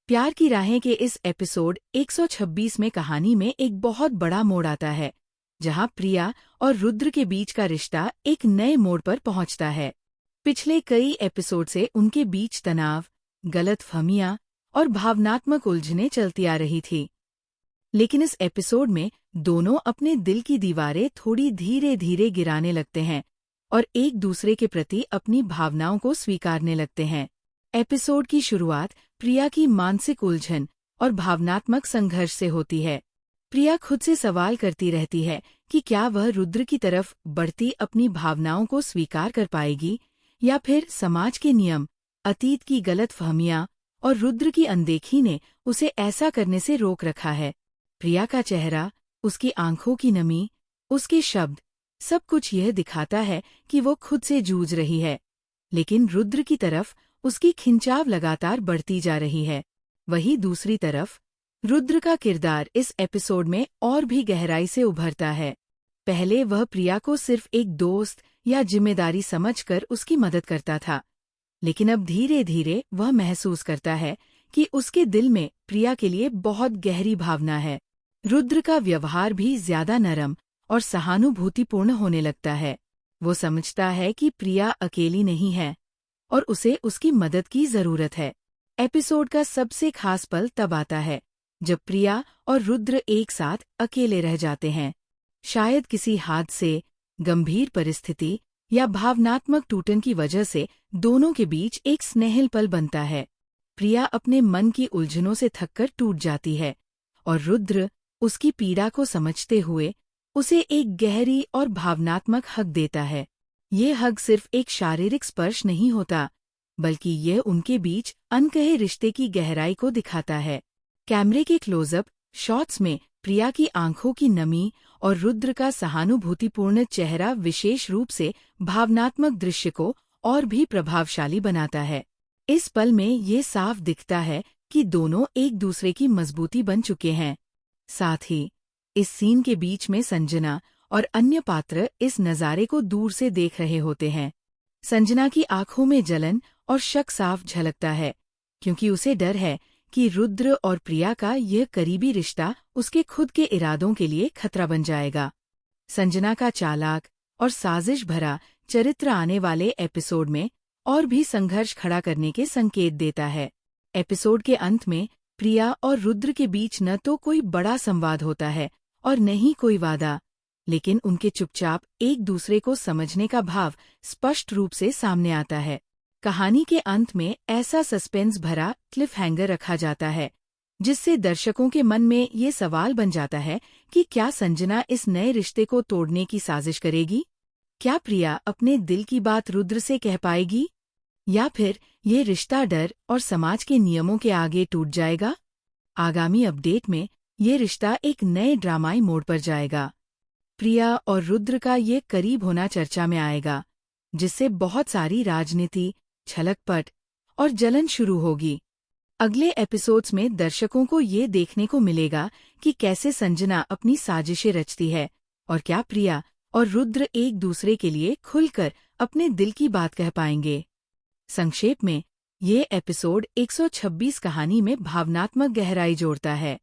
प्यार की राहें के इस एपिसोड 126 में कहानी में एक बहुत बड़ा मोड़ आता है, जहां प्रिया और रुद्र के बीच का रिश्ता एक नए मोड़ पर पहुंचता है। पिछले कई एपिसोड से उनके बीच तनाव, गलतफहमियां और भावनात्मक उलझनें चलती आ रही थी। लेकिन इस एपिसोड में दोनों अपने दिल की दीवारें थोड़ी धीरे धीरे गिराने लगते हैं और एक दूसरे के प्रति अपनी भावनाओं को स्वीकारने लगते हैं। एपिसोड की शुरुआत प्रिया की मानसिक उलझन और भावनात्मक संघर्ष से होती है। प्रिया खुद से सवाल करती रहती है कि क्या वह रुद्र की तरफ बढ़ती अपनी भावनाओं को स्वीकार कर पाएगी, या फिर समाज के नियम, अतीत की गलतफहमियां और रुद्र की अनदेखी ने उसे ऐसा करने से रोक रखा है। प्रिया का चेहरा, उसकी आंखों की नमी, उसके शब्द, सब कुछ यह दिखाता है कि वो खुद से जूझ रही है। लेकिन रुद्र की तरफ उसकी खिंचाव लगातार बढ़ती जा रही है। वहीं दूसरी तरफ रुद्र का किरदार इस एपिसोड में और भी गहराई से उभरता है। पहले वह प्रिया को सिर्फ एक दोस्त या जिम्मेदारी समझकर उसकी मदद करता था, लेकिन अब धीरे धीरे वह महसूस करता है कि उसके दिल में प्रिया के लिए बहुत गहरी भावना है। रुद्र का व्यवहार भी ज्यादा नरम और सहानुभूतिपूर्ण होने लगता है। वो समझता है कि प्रिया अकेली नहीं है और उसे उसकी मदद की जरूरत है। एपिसोड का सबसे खास पल तब आता है जब प्रिया और रुद्र एक साथ अकेले रह जाते हैं। शायद किसी हादसे, गंभीर परिस्थिति या भावनात्मक टूटन की वजह से दोनों के बीच एक स्नेहिल पल बनता है। प्रिया अपने मन की उलझनों से थककर टूट जाती है और रुद्र उसकी पीड़ा को समझते हुए उसे एक गहरी और भावनात्मक हक देता है। ये हक सिर्फ एक शारीरिक स्पर्श नहीं होता, बल्कि यह उनके बीच अनकहे रिश्ते की गहराई को दिखाता है। कैमरे के क्लोजअप शॉट्स में प्रिया की आंखों की नमी और रुद्र का सहानुभूतिपूर्ण चेहरा विशेष रूप से भावनात्मक दृश्य को और भी प्रभावशाली बनाता है। इस पल में ये साफ दिखता है कि दोनों एक दूसरे की मजबूती बन चुके हैं। साथ ही इस सीन के बीच में संजना और अन्य पात्र इस नज़ारे को दूर से देख रहे होते हैं। संजना की आंखों में जलन और शक साफ झलकता है, क्योंकि उसे डर है कि रुद्र और प्रिया का यह करीबी रिश्ता उसके खुद के इरादों के लिए खतरा बन जाएगा। संजना का चालाक और साजिश भरा चरित्र आने वाले एपिसोड में और भी संघर्ष खड़ा करने के संकेत देता है। एपिसोड के अंत में प्रिया और रुद्र के बीच न तो कोई बड़ा संवाद होता है और न ही कोई वादा, लेकिन उनके चुपचाप एक दूसरे को समझने का भाव स्पष्ट रूप से सामने आता है। कहानी के अंत में ऐसा सस्पेंस भरा क्लिफ हैंगर रखा जाता है, जिससे दर्शकों के मन में ये सवाल बन जाता है कि क्या संजना इस नए रिश्ते को तोड़ने की साजिश करेगी? क्या प्रिया अपने दिल की बात रुद्र से कह पाएगी? या फिर ये रिश्ता डर और समाज के नियमों के आगे टूट जाएगा? आगामी अपडेट में ये रिश्ता एक नए ड्रामाई मोड़ पर जाएगा। प्रिया और रुद्र का ये करीब होना चर्चा में आएगा, जिससे बहुत सारी राजनीति, छलकपट और जलन शुरू होगी। अगले एपिसोड्स में दर्शकों को ये देखने को मिलेगा कि कैसे संजना अपनी साजिशें रचती है और क्या प्रिया और रुद्र एक दूसरे के लिए खुलकर अपने दिल की बात कह पाएंगे। संक्षेप में, ये एपिसोड 126 कहानी में भावनात्मक गहराई जोड़ता है।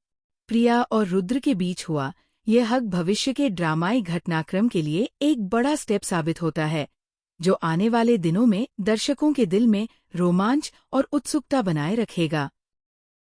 प्रिया और रुद्र के बीच हुआ यह हक भविष्य के ड्रामाई घटनाक्रम के लिए एक बड़ा स्टेप साबित होता है, जो आने वाले दिनों में दर्शकों के दिल में रोमांच और उत्सुकता बनाए रखेगा।